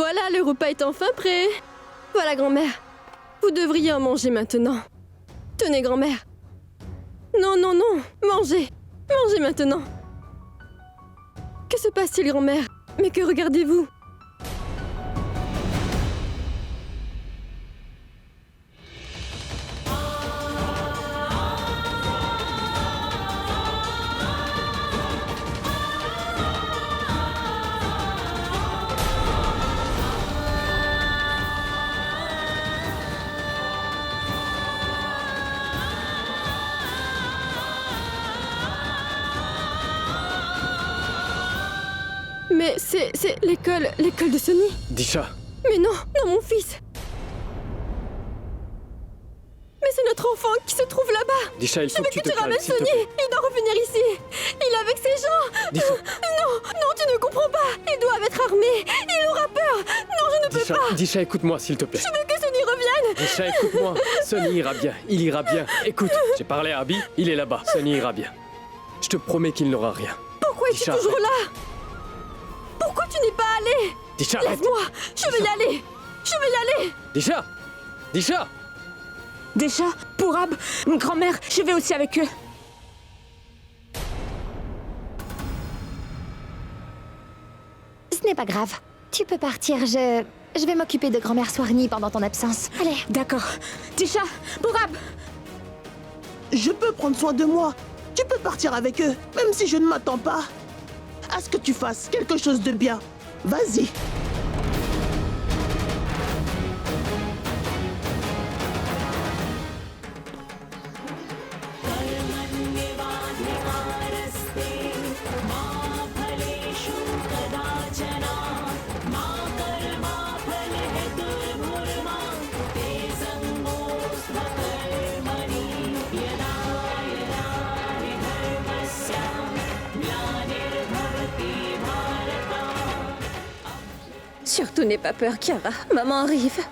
Voilà, le repas est enfin prêt. Voilà, grand-mère. Vous devriez en manger maintenant. Tenez, grand-mère. Non, non, non. Mangez. Mangez maintenant. Que se passe-t-il, grand-mère? Mais que regardez-vous? Mais c'est l'école de Sonny. Disha, Mais non, non, mon fils. Mais c'est notre enfant qui se trouve là-bas. Disha, il Je faut veux que tu te tu calmes, ramènes s'il te Sonny. plaît. Il doit revenir ici. Il est avec ses gens. Disha, Non, tu ne comprends pas. Ils doivent être armés. Il aura peur. Non, je ne peux Disha, pas. Disha, écoute-moi, s'il te plaît. Je veux que Sonny revienne. Disha, écoute-moi. Sonny ira bien, il ira bien. Écoute, j'ai parlé à Abby, il est là-bas. Sonny ira bien. Je te promets qu'il n'aura rien. Pourquoi es-tu Disha, toujours là? Pourquoi tu n'es pas allé? Disha, arrête. Laisse-moi. Je vais y aller. Je vais y aller. Disha, Disha. Déjà, pour Ab, grand-mère, je vais aussi avec eux. Ce n'est pas grave. Tu peux partir, je vais m'occuper de grand-mère Swarny pendant ton absence. Allez. D'accord. Tisha, pour Ab. Je peux prendre soin de moi. Tu peux partir avec eux, même si je ne m'attends pas à ce que tu fasses quelque chose de bien. Vas-y. Surtout n'aie pas peur, Kiara. Maman arrive.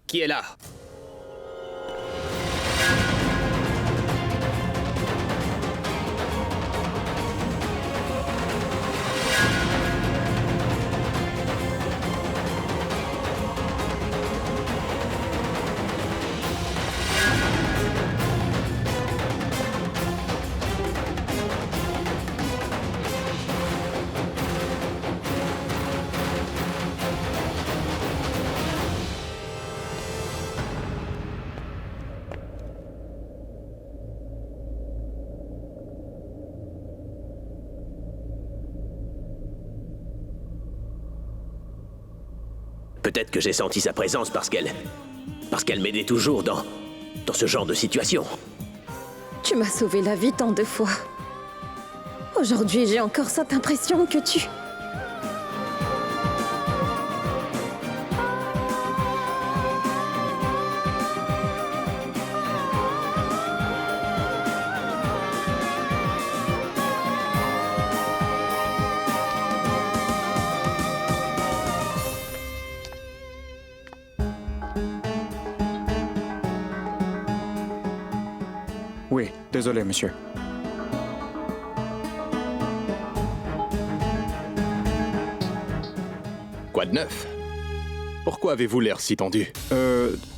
Qui est là? Peut-être que j'ai senti sa présence parce qu'elle m'aidait toujours dans ce genre de situation. Tu m'as sauvé la vie tant de fois. Aujourd'hui, j'ai encore cette impression que tu... Oui, désolé, monsieur. Quoi de neuf? Pourquoi avez-vous l'air si tendu?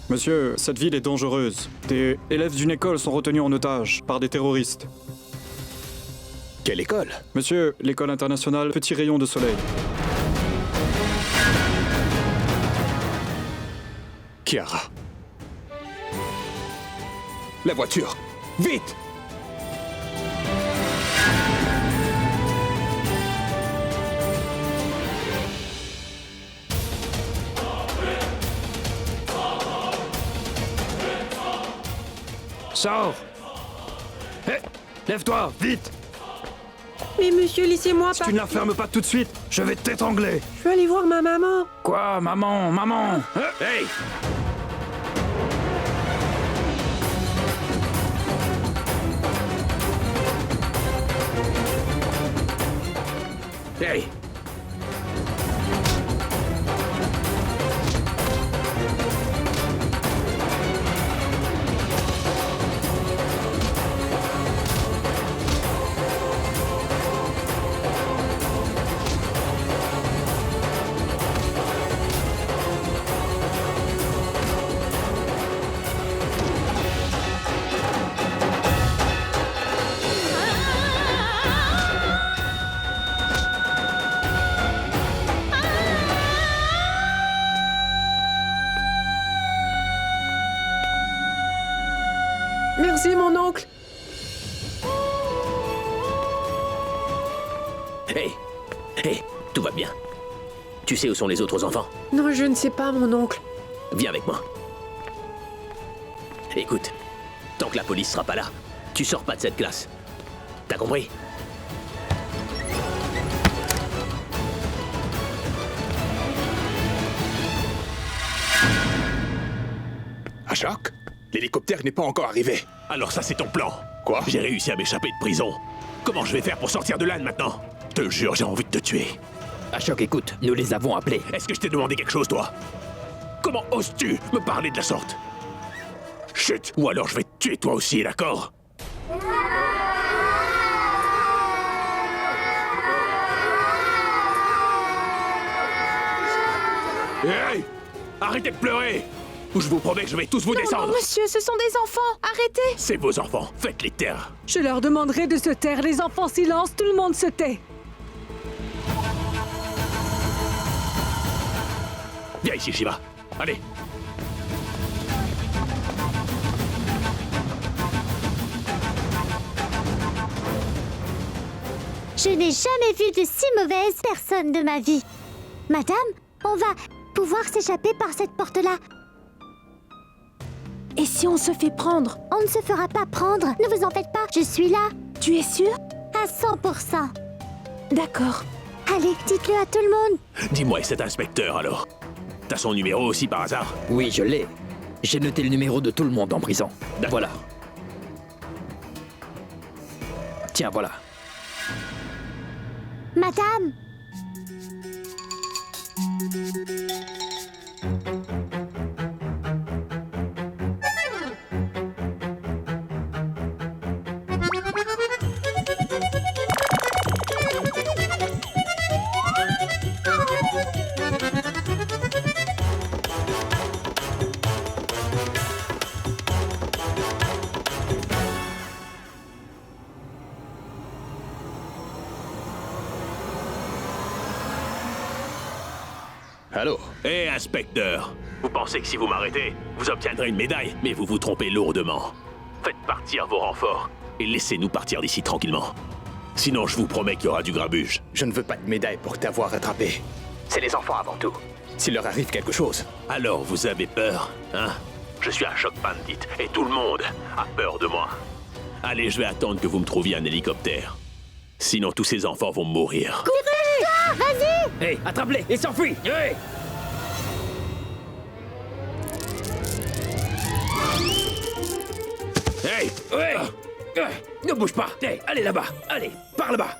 Monsieur, cette ville est dangereuse. Des élèves d'une école sont retenus en otage par des terroristes. Quelle école? Monsieur, l'école internationale Petit Rayon de Soleil. Kiara. La voiture! Vite! Sors! Hé! Lève-toi, vite! Mais monsieur, laissez-moi Si tu ne la fermes pas tout de suite, je vais t'étrangler! Je veux aller voir ma maman. Quoi, maman, maman? Hey! Hey! Merci, mon oncle. Hey! Hey! Tout va bien. Tu sais où sont les autres enfants? Non, je ne sais pas, mon oncle. Viens avec moi. Écoute, tant que la police sera pas là, tu sors pas de cette classe. T'as compris? Ashok? L'hélicoptère n'est pas encore arrivé. Alors ça, c'est ton plan. Quoi? J'ai réussi à m'échapper de prison. Comment je vais faire pour sortir de là maintenant? Je te jure, j'ai envie de te tuer. Ashok, écoute, nous les avons appelés. Est-ce que je t'ai demandé quelque chose, toi? Comment oses-tu me parler de la sorte? Chut! Ou alors je vais te tuer toi aussi, d'accord? Hey! Arrêtez de pleurer! Ou je vous promets que je vais tous vous descendre! Non, monsieur, ce sont des enfants. Arrêtez. C'est vos enfants, faites-les taire! Je leur demanderai de se taire. Les enfants, silence, tout le monde se tait. Viens ici, Shiva. Allez! Je n'ai jamais vu de si mauvaise personne de ma vie. Madame, on va pouvoir s'échapper par cette porte-là. Et si on se fait prendre? On ne se fera pas prendre. Ne vous en faites pas, je suis là. Tu es sûr? À 100%. D'accord. Allez, dites-le à tout le monde. Dis-moi, cet inspecteur, alors? T'as son numéro aussi, par hasard? Oui, je l'ai. J'ai noté le numéro de tout le monde en prison. Voilà. Tiens, voilà. Madame. Allô? Hé, inspecteur! Vous pensez que si vous m'arrêtez, vous obtiendrez une médaille, mais vous vous trompez lourdement. Faites partir vos renforts et laissez-nous partir d'ici tranquillement. Sinon, je vous promets qu'il y aura du grabuge. Je ne veux pas de médaille pour t'avoir attrapé. C'est les enfants avant tout. S'il leur arrive quelque chose. Alors, vous avez peur, hein? Je suis un choc bandit et tout le monde a peur de moi. Allez, je vais attendre que vous me trouviez un hélicoptère. Sinon, tous ces enfants vont mourir. Vas-y. Hé, attrape-les et s'enfuis! Hey! Hey! Ouais! Ne bouge pas! Hey, allez là-bas! Allez, par là-bas!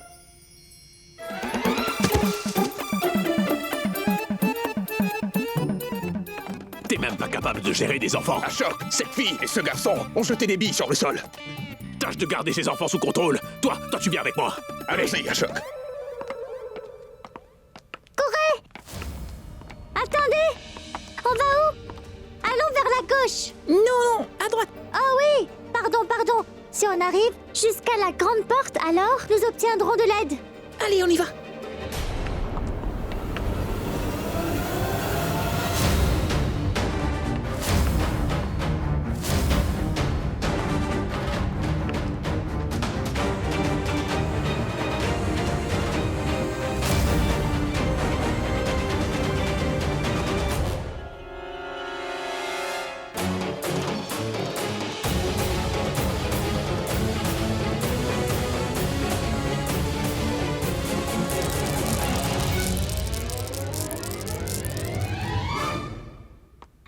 T'es même pas capable de gérer des enfants! Ashok, cette fille et ce garçon ont jeté des billes sur le sol. Tâche de garder ces enfants sous contrôle! Toi, tu viens avec moi! Allez-y, Ashok. gauche. Non, à droite. Oh oui, pardon. Si on arrive jusqu'à la grande porte, alors nous obtiendrons de l'aide. Allez, on y va.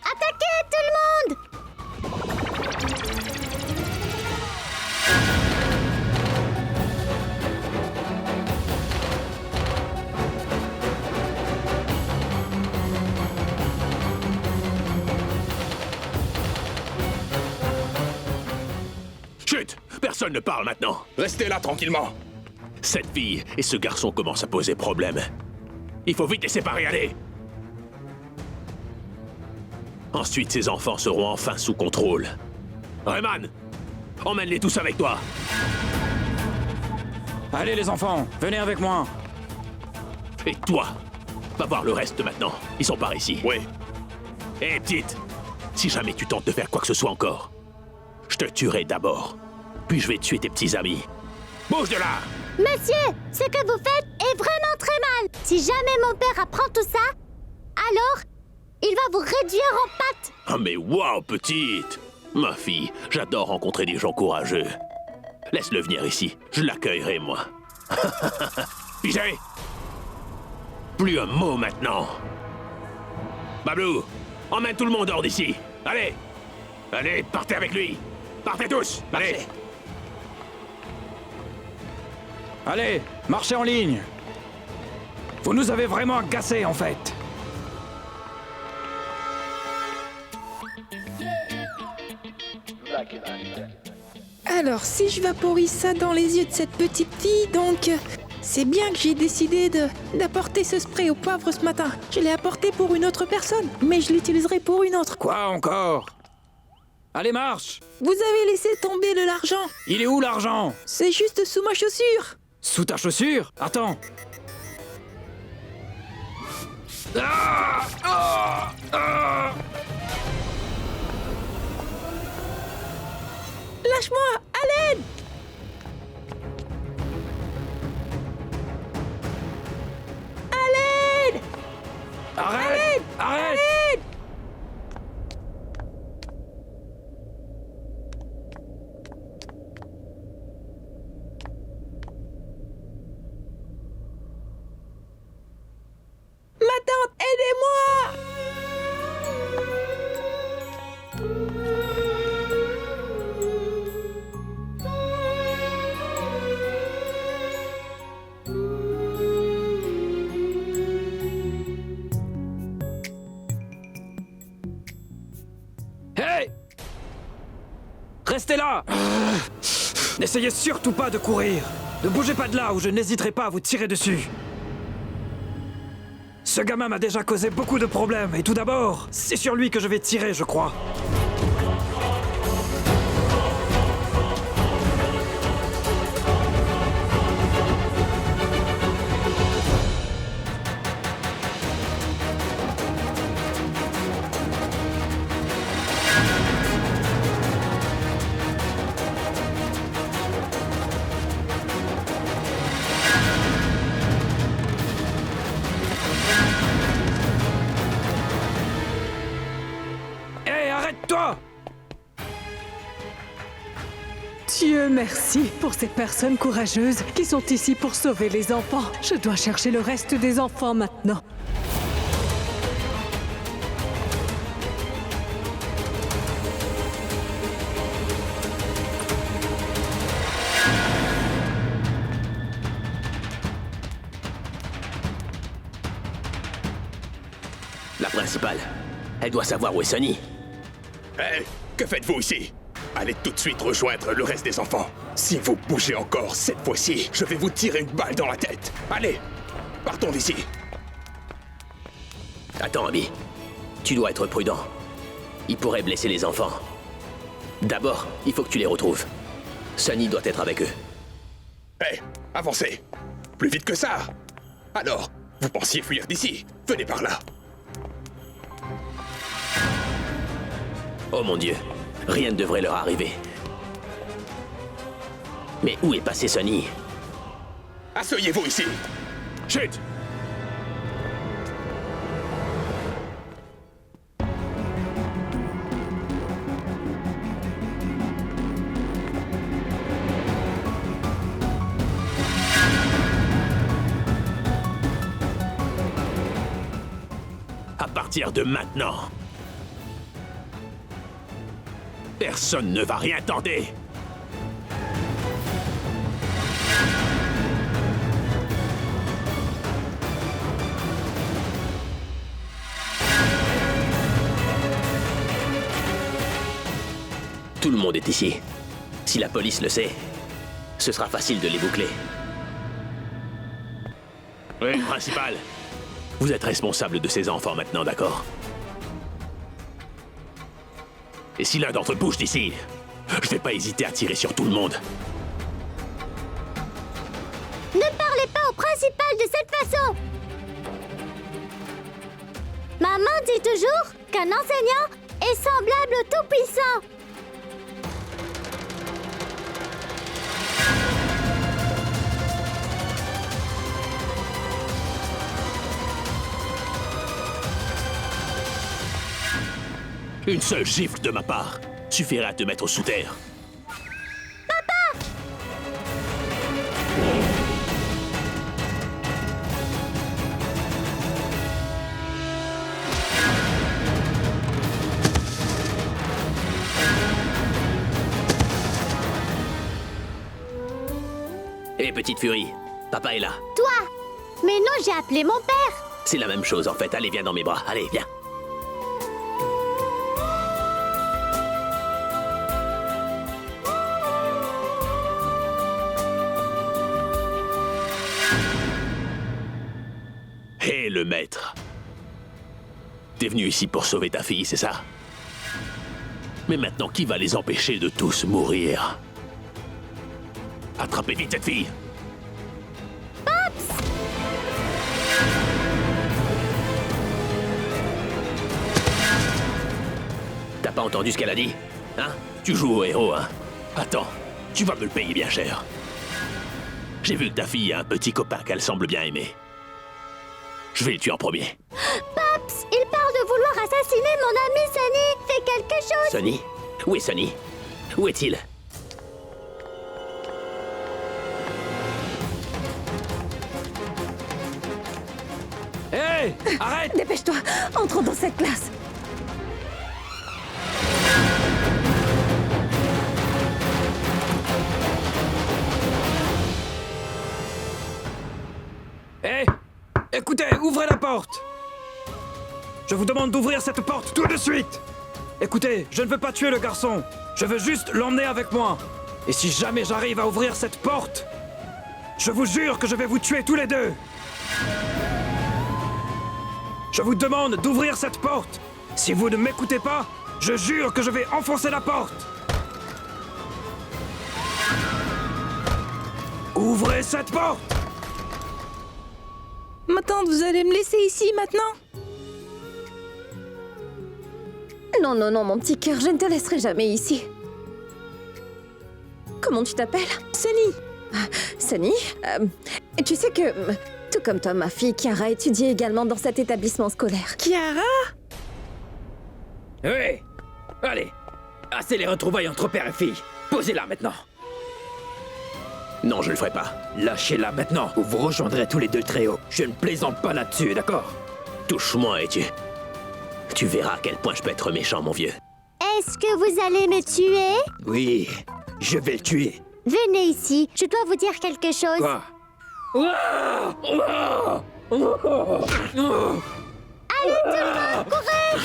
Attaquez tout le monde! Chut! Personne ne parle maintenant. Restez là tranquillement. Cette fille et ce garçon commencent à poser problème. Il faut vite les séparer, allez! Ensuite, ces enfants seront enfin sous contrôle. Rayman, emmène-les tous avec toi. Allez les enfants, venez avec moi. Et toi, va voir le reste maintenant. Ils sont par ici. Oui. Hé, petite, si jamais tu tentes de faire quoi que ce soit encore, je te tuerai d'abord. Puis je vais tuer tes petits amis. Bouge de là! Monsieur, ce que vous faites est vraiment très mal. Si jamais mon père apprend tout ça, alors il va vous réduire en pâte. Ah mais waouh, petite! Ma fille, j'adore rencontrer des gens courageux. Laisse-le venir ici, je l'accueillerai, moi. Pigé! Plus un mot maintenant. Bablou, emmène tout le monde hors d'ici. Allez! Allez, partez avec lui! Partez tous! Allez! Allez, marchez en ligne. Vous nous avez vraiment agacés en fait. Alors, si je vaporise ça dans les yeux de cette petite fille, donc... C'est bien que j'ai décidé d'apporter ce spray au poivre ce matin. Je l'ai apporté pour une autre personne, mais je l'utiliserai pour une autre. Quoi encore? Allez, marche. Vous avez laissé tomber de l'argent. Il est où l'argent? C'est juste sous ma chaussure. Sous ta chaussure? Attends. Ah! Ah! Ah! Lâche-moi, à l'aide! À l'aide! Arrête! Arrête! Ma tante, aidez-moi! Hey! Restez là! N'essayez surtout pas de courir! Ne bougez pas de là ou je n'hésiterai pas à vous tirer dessus! Ce gamin m'a déjà causé beaucoup de problèmes et tout d'abord, c'est sur lui que je vais tirer, je crois. Arrête-toi! Dieu merci pour ces personnes courageuses qui sont ici pour sauver les enfants. Je dois chercher le reste des enfants maintenant. La principale, elle doit savoir où est Sonny. Hé, que faites-vous ici? Allez tout de suite rejoindre le reste des enfants. Si vous bougez encore cette fois-ci, je vais vous tirer une balle dans la tête. Allez, partons d'ici. Attends, Abby. Tu dois être prudent. ils pourraient blesser les enfants. D'abord, il faut que tu les retrouves. Sunny doit être avec eux. Hé, avancez. Plus vite que ça. Alors, vous pensiez fuir d'ici? Venez par là. Oh mon Dieu, rien ne devrait leur arriver. Mais où est passé Sunny? Asseyez-vous ici. Chut! À partir de maintenant, personne ne va rien tenter. Tout le monde est ici. Si la police le sait, ce sera facile de les boucler. Oui, principal. Vous êtes responsable de ces enfants maintenant, d'accord? Et si l'un d'entre eux bouge d'ici, je vais pas hésiter à tirer sur tout le monde. Ne parlez pas au principal de cette façon! Maman dit toujours qu'un enseignant est semblable au Tout-Puissant. Une seule gifle de ma part suffirait à te mettre sous terre. Hé, petite furie, papa est là. Toi! Mais non, j'ai appelé mon père! C'est la même chose en fait. Allez, viens dans mes bras. Allez, viens. Hé, le maître. T'es venu ici pour sauver ta fille, c'est ça? Mais maintenant, qui va les empêcher de tous mourir? Attrapez vite cette fille! T'as pas entendu ce qu'elle a dit? Hein? Tu joues au héros, hein? Attends, tu vas me le payer bien cher. J'ai vu que ta fille a un petit copain qu'elle semble bien aimer. Je vais le tuer en premier. Paps, il parle de vouloir assassiner mon ami Sunny. Fais quelque chose. Sunny? Où est Sunny? Où est-il? Hé! Arrête! Dépêche-toi, entrons dans cette classe. Hé! Écoutez, ouvrez la porte! Je vous demande d'ouvrir cette porte tout de suite! Écoutez, je ne veux pas tuer le garçon. Je veux juste l'emmener avec moi. Et si jamais j'arrive à ouvrir cette porte, je vous jure que je vais vous tuer tous les deux. Je vous demande d'ouvrir cette porte. Si vous ne m'écoutez pas, je jure que je vais enfoncer la porte. Ouvrez cette porte! Ma tante, vous allez me laisser ici maintenant? Non, non, non, mon petit cœur, je ne te laisserai jamais ici. Comment tu t'appelles? Sunny. Sunny, tu sais que, tout comme toi, ma fille Chiara étudie également dans cet établissement scolaire. Chiara? Oui! Allez! Assez les retrouvailles entre père et fille! Posez-la maintenant! Non, je le ferai pas. Lâchez-la maintenant, ou vous rejoindrez tous les deux le trio. Je ne plaisante pas là-dessus, d'accord? Touche-moi et tu verras à quel point je peux être méchant, mon vieux. Est-ce que vous allez me tuer? Oui, je vais le tuer. Venez ici, je dois vous dire quelque chose. Quoi? Allez, tout le monde, courez!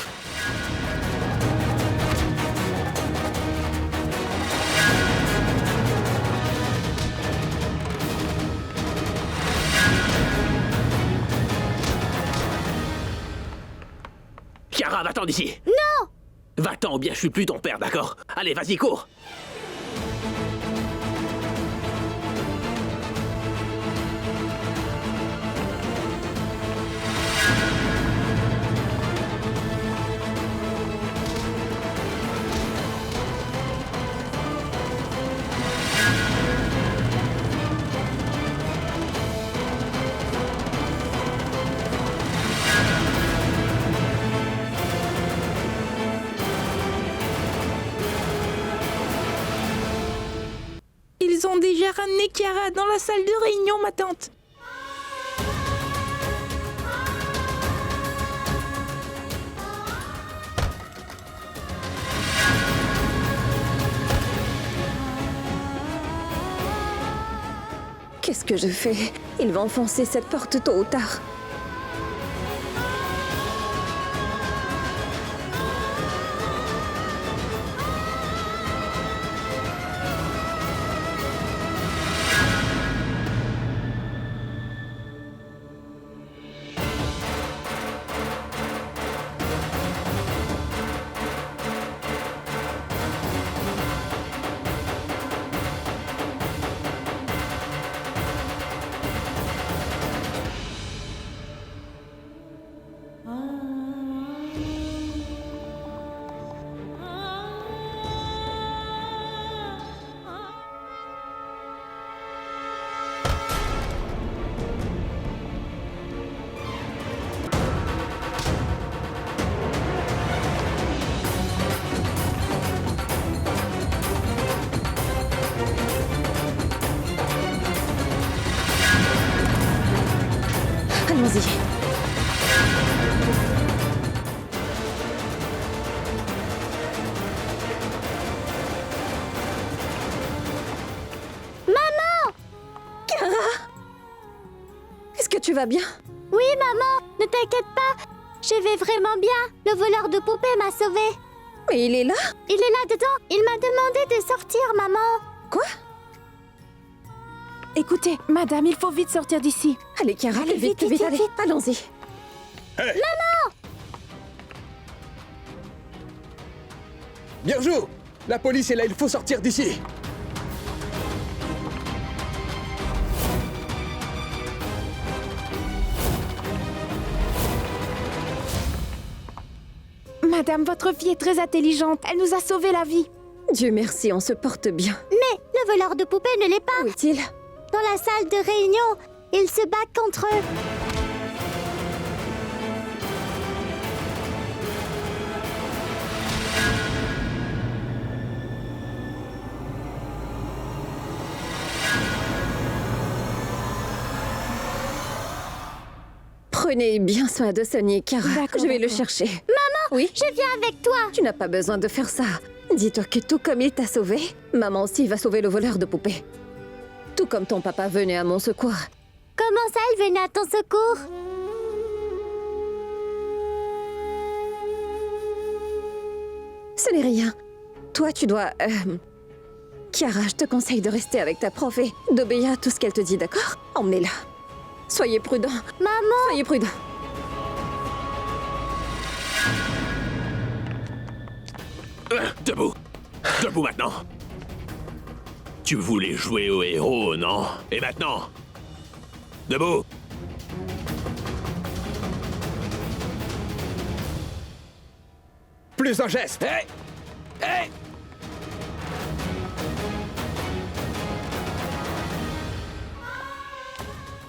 Chiara, va-t'en d'ici! Non! Va-t'en ou bien je suis plus ton père, d'accord? Allez, vas-y, cours! Ils ont déjà ramené Chiara dans la salle de réunion, ma tante. Qu'est-ce que je fais? Il va enfoncer cette porte tôt ou tard. Allons-y. Maman! Chiara! Est-ce que tu vas bien? Oui, maman, ne t'inquiète pas. Je vais vraiment bien. Le voleur de poupées m'a sauvée. Mais il est là? Il est là-dedans. Il m'a demandé de sortir, maman. Quoi? Écoutez, madame, il faut vite sortir d'ici. Allez, Chiara, Allez, plus vite, plus vite, vite, vite, allez, allons-y. Maman! Bien joué! La police est là, il faut sortir d'ici. Madame, votre fille est très intelligente. Elle nous a sauvé la vie. Dieu merci, on se porte bien. Mais le voleur de poupées ne l'est pas. Où est-il? Dans la salle de réunion, ils se battent contre eux. Prenez bien soin de Sonny, Chiara. D'accord, Je vais le d'accord. chercher. Maman, Oui? je viens avec toi. Tu n'as pas besoin de faire ça. Dis-toi que tout comme il t'a sauvé, maman aussi va sauver le voleur de poupées. Tout comme ton papa venait à mon secours. Comment ça, il venait à ton secours? Ce n'est rien. Toi, tu dois... Chiara, je te conseille de rester avec ta prof et d'obéir à tout ce qu'elle te dit, d'accord? Emmenez-la. Soyez prudents. Maman! Soyez prudents. Debout. Debout maintenant. Tu voulais jouer au héros, non? Et maintenant? Debout. Plus un geste. Hé! Hé!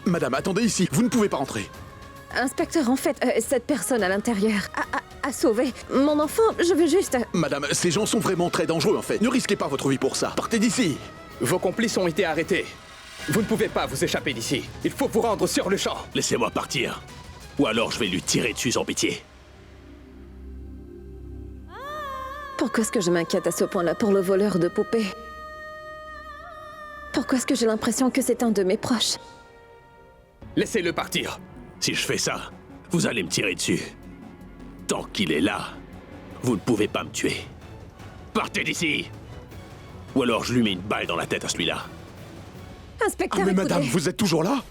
Madame, attendez ici, vous ne pouvez pas entrer. Inspecteur, en fait, cette personne à l'intérieur a sauvé mon enfant. Je veux juste... Madame, ces gens sont vraiment très dangereux en fait. Ne risquez pas votre vie pour ça. Partez d'ici. Vos complices ont été arrêtés. Vous ne pouvez pas vous échapper d'ici. Il faut vous rendre sur le champ. Laissez-moi partir. Ou alors je vais lui tirer dessus sans pitié. Pourquoi est-ce que je m'inquiète à ce point-là pour le voleur de poupées? Pourquoi est-ce que j'ai l'impression que c'est un de mes proches? Laissez-le partir. Si je fais ça, vous allez me tirer dessus. Tant qu'il est là, vous ne pouvez pas me tuer. Partez d'ici! Ou alors je lui mets une balle dans la tête à celui-là. Inspecteur, Ah mais écoutez. madame, vous êtes toujours là?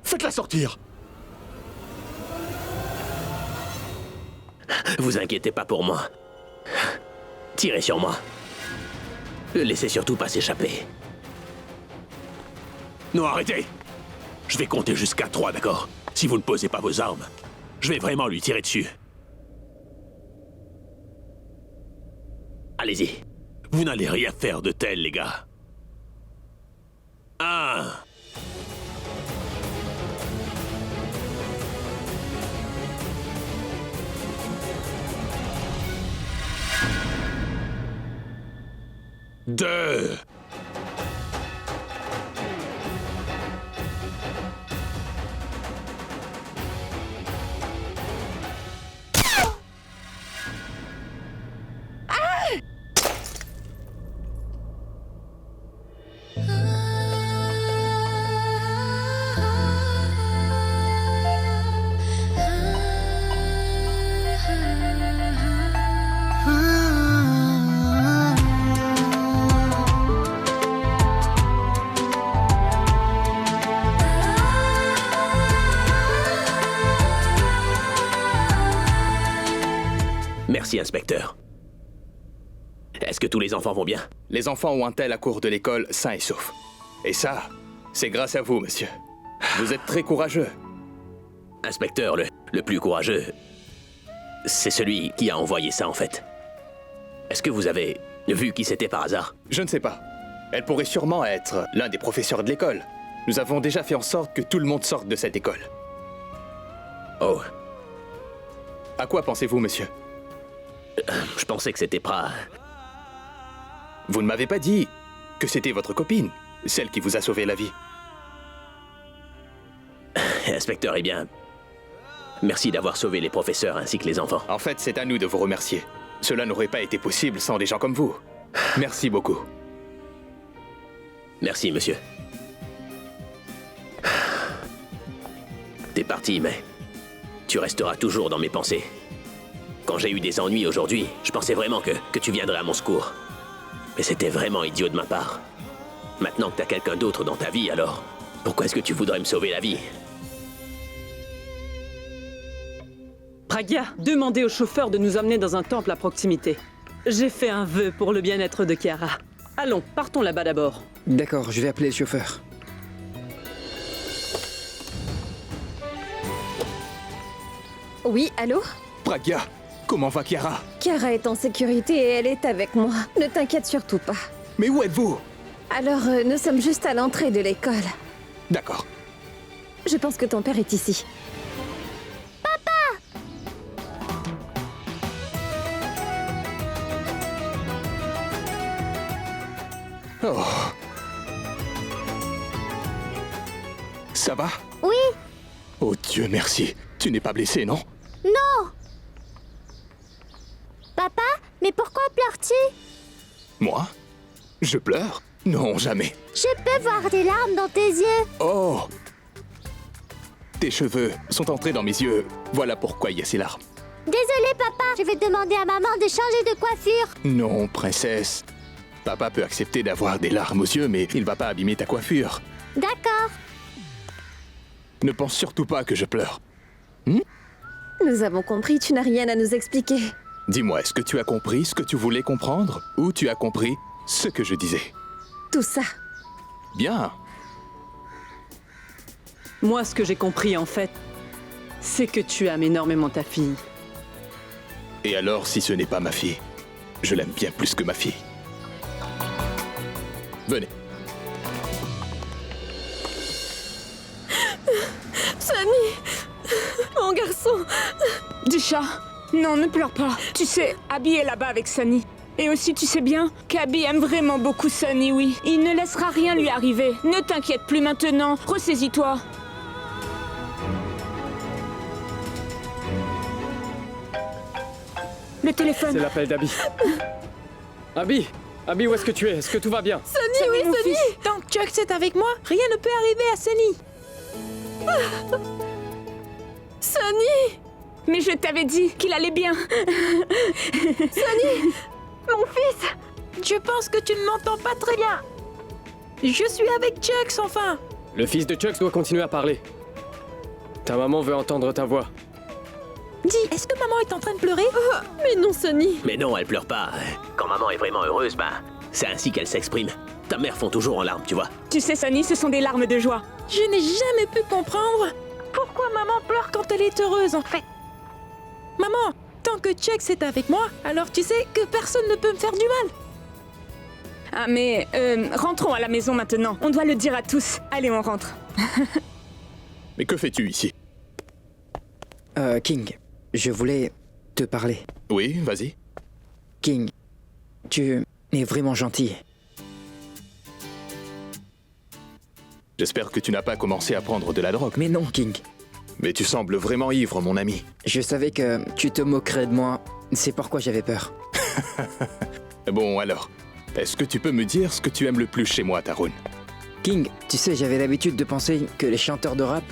Faites-la sortir. Vous inquiétez pas pour moi. tirez sur moi. Ne laissez surtout pas s'échapper. Non, arrêtez! Je vais compter jusqu'à 3, d'accord? Si vous ne posez pas vos armes, je vais vraiment lui tirer dessus. Allez-y. Vous n'allez rien faire de tel, les gars. 1. Deux. Merci, inspecteur. Est-ce que tous les enfants vont bien? Les enfants ont un tel à court de l'école sains et saufs. Et ça, c'est grâce à vous, monsieur. Vous êtes très courageux. Inspecteur, le plus courageux, c'est celui qui a envoyé ça, en fait. Est-ce que vous avez vu qui c'était par hasard? Je ne sais pas. Elle pourrait sûrement être l'un des professeurs de l'école. Nous avons déjà fait en sorte que tout le monde sorte de cette école. Oh. À quoi pensez-vous, monsieur? Je pensais que c'était pas... Vous ne m'avez pas dit que c'était votre copine, celle qui vous a sauvé la vie. Inspecteur, eh bien... Merci d'avoir sauvé les professeurs ainsi que les enfants. En fait, c'est à nous de vous remercier. Cela n'aurait pas été possible sans des gens comme vous. Merci beaucoup. Merci, monsieur. T'es parti, mais... tu resteras toujours dans mes pensées. Quand j'ai eu des ennuis aujourd'hui, je pensais vraiment que tu viendrais à mon secours. Mais c'était vraiment idiot de ma part. Maintenant que t'as quelqu'un d'autre dans ta vie, alors... pourquoi est-ce que tu voudrais me sauver la vie? Pragya, demandez au chauffeur de nous emmener dans un temple à proximité. J'ai fait un vœu pour le bien-être de Kiara. Allons, partons là-bas d'abord. D'accord, je vais appeler le chauffeur. Oui, allô? Pragya, comment va Kiara? Kiara est en sécurité et elle est avec moi. Ne t'inquiète surtout pas. Mais où êtes-vous? Alors, nous sommes juste à l'entrée de l'école. D'accord. Je pense que ton père est ici. Oh. Ça va? Oui. Oh Dieu merci. Tu n'es pas blessé, non? Non. Papa, mais pourquoi pleures-tu? Moi? Je pleure? Non, jamais. Je peux voir des larmes dans tes yeux. Oh! Tes cheveux sont entrés dans mes yeux. Voilà pourquoi il y a ces larmes. Désolé, papa. Je vais demander à maman de changer de coiffure. Non, princesse. Papa peut accepter d'avoir des larmes aux yeux, mais il va pas abîmer ta coiffure. D'accord. Ne pense surtout pas que je pleure. Nous avons compris, tu n'as rien à nous expliquer. Dis-moi, est-ce que tu as compris ce que tu voulais comprendre? Ou tu as compris ce que je disais? Tout ça. Bien. Moi, ce que j'ai compris, en fait, c'est que tu aimes énormément ta fille. Et alors, si ce n'est pas ma fille, je l'aime bien plus que ma fille. Venez. Sunny! Mon garçon! Disha, non, ne pleure pas. Tu sais, Abby est là-bas avec Sunny. Et aussi, tu sais bien qu'Abby aime vraiment beaucoup Sunny, oui. Il ne laissera rien lui arriver. Ne t'inquiète plus maintenant. Ressaisis-toi. Le téléphone. C'est l'appel d'Abby. Abby! Abby, où est-ce que tu es? Est-ce que tout va bien? Sunny, oui, Sunny! Tant que Chuck est avec moi, rien ne peut arriver à Sunny. Sunny! Mais je t'avais dit qu'il allait bien. Sunny! Mon fils! Je pense que tu ne m'entends pas très bien. Je suis avec Chuck, enfin. Le fils de Chuck doit continuer à parler. Ta maman veut entendre ta voix. Dis, est-ce que maman est en train de pleurer? Mais non, Sunny. Mais non, elle pleure pas. Quand maman est vraiment heureuse, c'est ainsi qu'elle s'exprime. Ta mère fond toujours en larmes, tu vois. Tu sais, Sunny, ce sont des larmes de joie. Je n'ai jamais pu comprendre pourquoi maman pleure quand elle est heureuse, en fait. Maman, tant que Chex est avec moi, alors tu sais que personne ne peut me faire du mal. Ah, mais rentrons à la maison maintenant. On doit le dire à tous. Allez, on rentre. Mais que fais-tu ici? King, je voulais te parler. Oui, vas-y. King, tu es vraiment gentil. J'espère que tu n'as pas commencé à prendre de la drogue. Mais non, King. Mais tu sembles vraiment ivre, mon ami. Je savais que tu te moquerais de moi. C'est pourquoi j'avais peur. Bon, alors, est-ce que tu peux me dire ce que tu aimes le plus chez moi, Tarun? King, tu sais, j'avais l'habitude de penser que les chanteurs de rap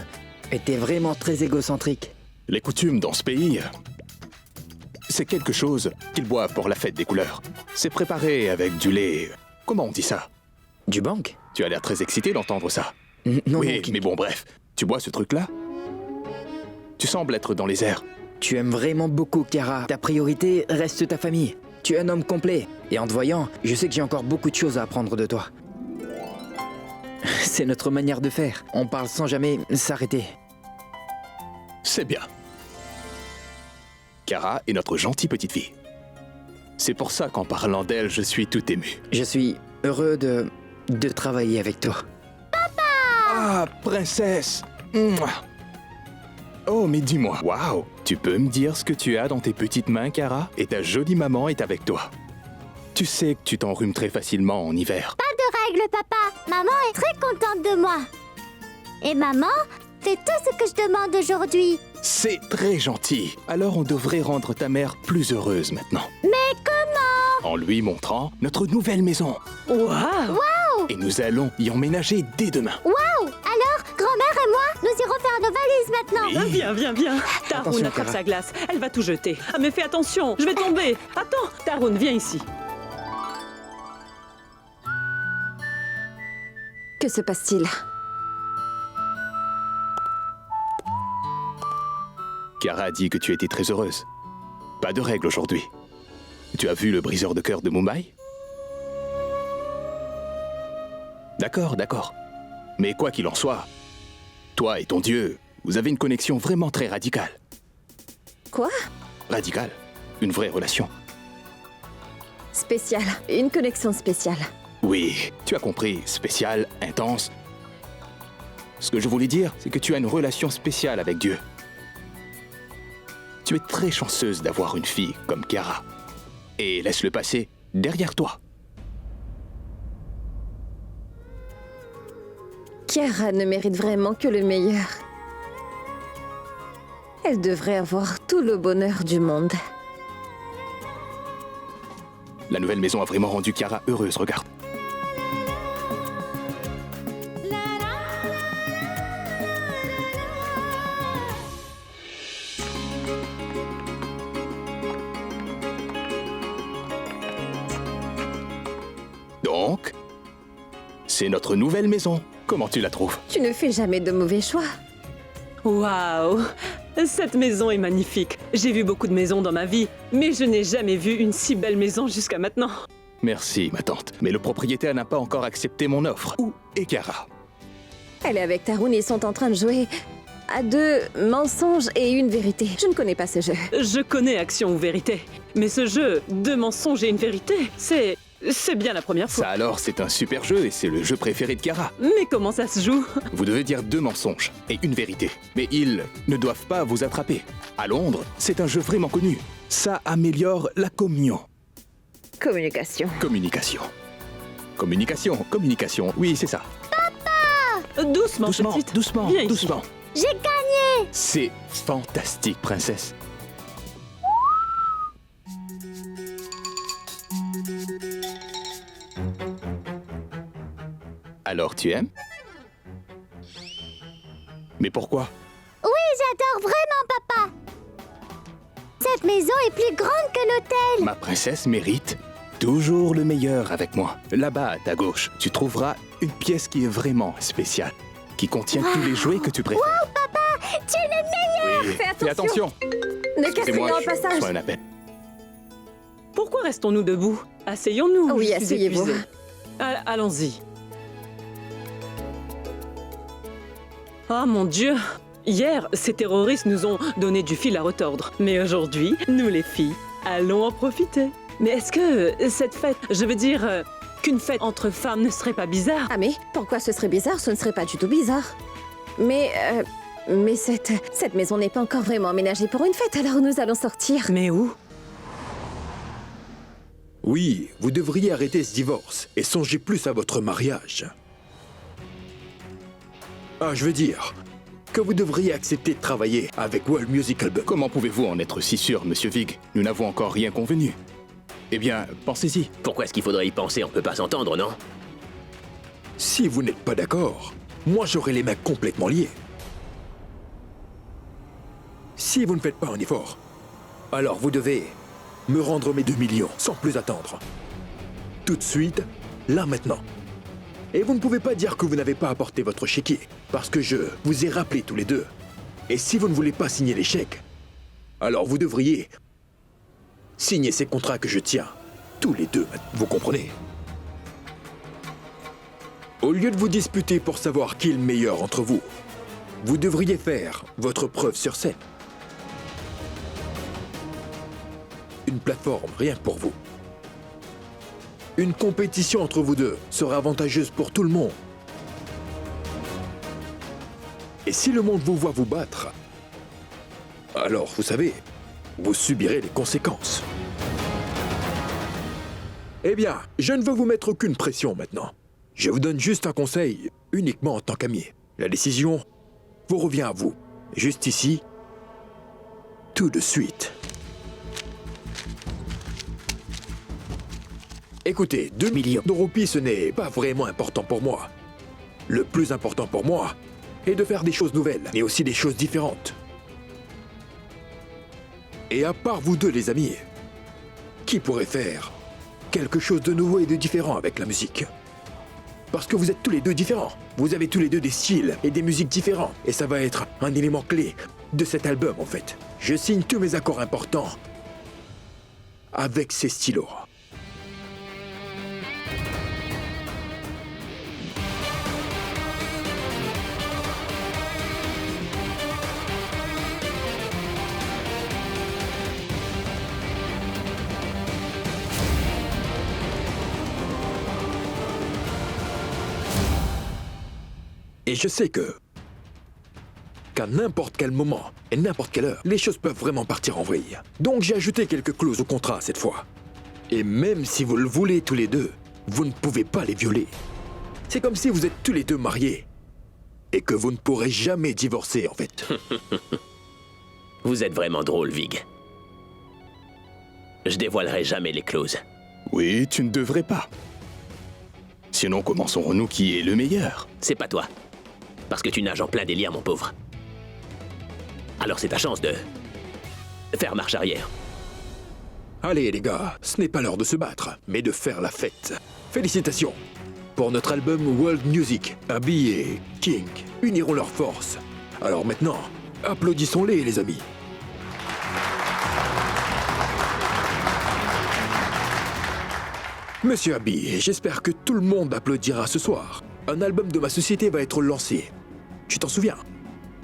étaient vraiment très égocentriques. Les coutumes dans ce pays, c'est quelque chose qu'ils boivent pour la fête des couleurs. C'est préparé avec du lait... Comment on dit ça? Du bang? Tu as l'air très excité d'entendre ça. Non, oui, non, King. mais bon, bref. Tu bois ce truc-là? Tu sembles être dans les airs. Tu aimes vraiment beaucoup Kiara. Ta priorité reste ta famille. Tu es un homme complet. Et en te voyant, je sais que j'ai encore beaucoup de choses à apprendre de toi. C'est notre manière de faire. On parle sans jamais s'arrêter. C'est bien. Kiara est notre gentille petite fille. C'est pour ça qu'en parlant d'elle, je suis tout ému. Je suis heureux de travailler avec toi. Ah, princesse! Mouah. Oh, mais dis-moi, waouh! Tu peux me dire ce que tu as dans tes petites mains, Kiara? Et ta jolie maman est avec toi. Tu sais que tu t'enrhumes très facilement en hiver. Pas de règle, papa. Maman est très contente de moi. Et maman fait tout ce que je demande aujourd'hui. C'est très gentil. Alors on devrait rendre ta mère plus heureuse maintenant. Mais comment? En lui montrant notre nouvelle maison. Waouh! Waouh! Et nous allons y emménager dès demain. Waouh! Alors, grand-mère et moi, nous irons faire nos valises maintenant. Viens, viens, viens. Tarun Attention, attrape Kiara. sa glace. Elle va tout jeter. Ah, mais fais attention, je vais tomber. Attends, Tarun, viens ici. Que se passe-t-il? Kiara a dit que tu étais très heureuse. Pas de règles aujourd'hui. Tu as vu le briseur de cœur de Mumbai? D'accord, d'accord. Mais quoi qu'il en soit, toi et ton dieu, vous avez une connexion vraiment très radicale. Quoi? Radicale. Une vraie relation. Spécial. Une connexion spéciale. Oui, tu as compris. Spéciale, intense. Ce que je voulais dire, c'est que tu as une relation spéciale avec Dieu. Tu es très chanceuse d'avoir une fille comme Kiara. Et laisse-le passer derrière toi. Kiara ne mérite vraiment que le meilleur. Elle devrait avoir tout le bonheur du monde. La nouvelle maison a vraiment rendu Kiara heureuse, regarde. Donc, c'est notre nouvelle maison. Comment tu la trouves? Tu ne fais jamais de mauvais choix. Waouh! Cette maison est magnifique. J'ai vu beaucoup de maisons dans ma vie, mais je n'ai jamais vu une si belle maison jusqu'à maintenant. Merci, ma tante. Mais le propriétaire n'a pas encore accepté mon offre. Où est Kiara? Elle est avec Tarun et ils sont en train de jouer à 2 mensonges et une vérité. Je ne connais pas ce jeu. Je connais Action ou Vérité, mais ce jeu, 2 mensonges et une vérité, c'est bien la première fois. Ça alors, c'est un super jeu et c'est le jeu préféré de Kiara. Mais comment ça se joue? Vous devez dire 2 mensonges et une vérité. Mais ils ne doivent pas vous attraper. À Londres, c'est un jeu vraiment connu. Ça améliore la communion. Communication. Communication. Communication. Oui, c'est ça. Doucement, Doucement, petite. doucement, Viens ici. doucement. J'ai gagné! C'est fantastique, princesse. Alors tu aimes? Mais pourquoi? Oui, j'adore vraiment, papa! Cette maison est plus grande que l'hôtel! Ma princesse mérite toujours le meilleur avec moi. Là-bas, à ta gauche, tu trouveras une pièce qui est vraiment spéciale, qui contient tous les jouets que tu préfères. Wow, papa! Tu es le meilleur! Oui, fais attention. Ne Excusez-moi, casse rien au je passage. reçois un appel. Pourquoi restons-nous debout? Asseyons-nous. Oui, je suis asseyez-vous. épuisée. Allons-y. Ah mon Dieu! Hier, ces terroristes nous ont donné du fil à retordre. Mais aujourd'hui, nous les filles, allons en profiter. Mais est-ce que cette fête, je veux dire, qu'une fête entre femmes ne serait pas bizarre? Ah mais pourquoi ce serait bizarre? Ce ne serait pas du tout bizarre. Mais cette maison n'est pas encore vraiment aménagée pour une fête, alors nous allons sortir. Mais où? Oui, vous devriez arrêter ce divorce et songer plus à votre mariage. Ah, je veux dire que vous devriez accepter de travailler avec World Music Album. Comment pouvez-vous en être si sûr, Monsieur Vig? Nous n'avons encore rien convenu. Eh bien, pensez-y. Pourquoi est-ce qu'il faudrait y penser? On peut pas s'entendre, non? Si vous n'êtes pas d'accord, moi j'aurai les mains complètement liées. Si vous ne faites pas un effort, alors vous devez me rendre mes 2 millions sans plus attendre. Tout de suite, là maintenant. Et vous ne pouvez pas dire que vous n'avez pas apporté votre chéquier, parce que je vous ai rappelé tous les deux. Et si vous ne voulez pas signer les chèques, alors vous devriez signer ces contrats que je tiens, tous les deux, vous comprenez? Au lieu de vous disputer pour savoir qui est le meilleur entre vous, vous devriez faire votre preuve sur scène. Une plateforme, rien que pour vous. Une compétition entre vous deux sera avantageuse pour tout le monde. Et si le monde vous voit vous battre, alors, vous savez, vous subirez les conséquences. Eh bien, je ne veux vous mettre aucune pression maintenant. Je vous donne juste un conseil, uniquement en tant qu'ami. La décision vous revient à vous. Juste ici, tout de suite. Écoutez, 2 millions de roupies, ce n'est pas vraiment important pour moi. Le plus important pour moi est de faire des choses nouvelles, mais aussi des choses différentes. Et à part vous deux, les amis, qui pourrait faire quelque chose de nouveau et de différent avec la musique? Parce que vous êtes tous les deux différents. Vous avez tous les deux des styles et des musiques différents. Et ça va être un élément clé de cet album, en fait. Je signe tous mes accords importants avec ces stylos. Et je sais qu'à n'importe quel moment et n'importe quelle heure, les choses peuvent vraiment partir en vrille. Donc j'ai ajouté quelques clauses au contrat cette fois. Et même si vous le voulez tous les deux, vous ne pouvez pas les violer. C'est comme si vous êtes tous les deux mariés et que vous ne pourrez jamais divorcer en fait. Vous êtes vraiment drôle, Vig. Je dévoilerai jamais les clauses. Oui, tu ne devrais pas. Sinon, comment saurons-nous qui est le meilleur? C'est pas toi. Parce que tu nages en plein délire, mon pauvre. Alors c'est ta chance de faire marche arrière. Allez les gars, ce n'est pas l'heure de se battre, mais de faire la fête. Félicitations. Pour notre album World Music, Abby et King uniront leurs forces. Alors maintenant, applaudissons-les les amis. Monsieur Abby, j'espère que tout le monde applaudira ce soir. Un album de ma société va être lancé. Tu t'en souviens?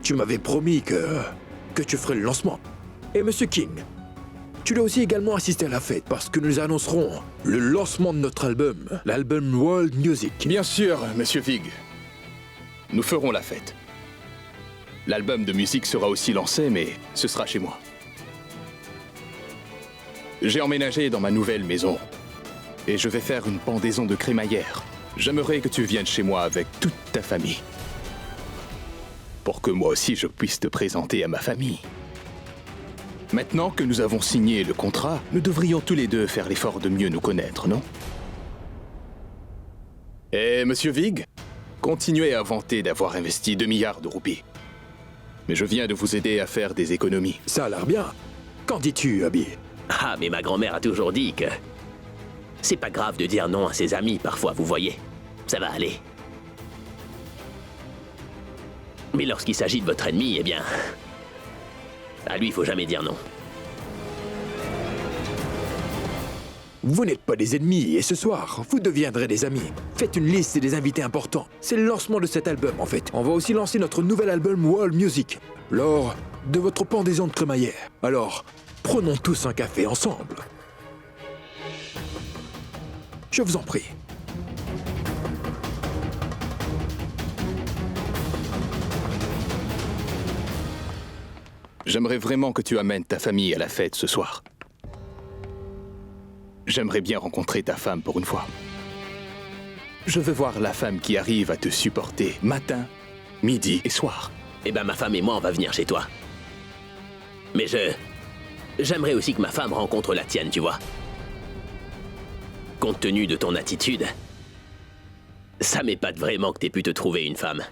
Tu m'avais promis que tu ferais le lancement. Et Monsieur King, tu dois aussi également assister à la fête parce que nous annoncerons le lancement de notre album, l'album World Music. Bien sûr, Monsieur Vig. Nous ferons la fête. L'album de musique sera aussi lancé, mais ce sera chez moi. J'ai emménagé dans ma nouvelle maison. Et je vais faire une pendaison de crémaillère. J'aimerais que tu viennes chez moi avec toute ta famille. Pour que moi aussi je puisse te présenter à ma famille. Maintenant que nous avons signé le contrat, nous devrions tous les deux faire l'effort de mieux nous connaître, non? Et Monsieur Vig, continuez à vanter d'avoir investi 2 milliards de roupies. Mais je viens de vous aider à faire des économies. Ça a l'air bien. Qu'en dis-tu, Abby? Ah, mais ma grand-mère a toujours dit que c'est pas grave de dire non à ses amis parfois, vous voyez. Ça va aller. Mais lorsqu'il s'agit de votre ennemi, eh bien, à lui, il faut jamais dire non. Vous n'êtes pas des ennemis et ce soir, vous deviendrez des amis. Faites une liste des invités importants. C'est le lancement de cet album en fait. On va aussi lancer notre nouvel album World Music lors de votre pendaison de crémaillère. Alors, prenons tous un café ensemble. Je vous en prie. J'aimerais vraiment que tu amènes ta famille à la fête ce soir. J'aimerais bien rencontrer ta femme pour une fois. Je veux voir la femme qui arrive à te supporter matin, midi et soir. Eh ben, ma femme et moi, on va venir chez toi. Mais j'aimerais aussi que ma femme rencontre la tienne, tu vois. Compte tenu de ton attitude, ça m'épate vraiment que t'aies pu te trouver une femme.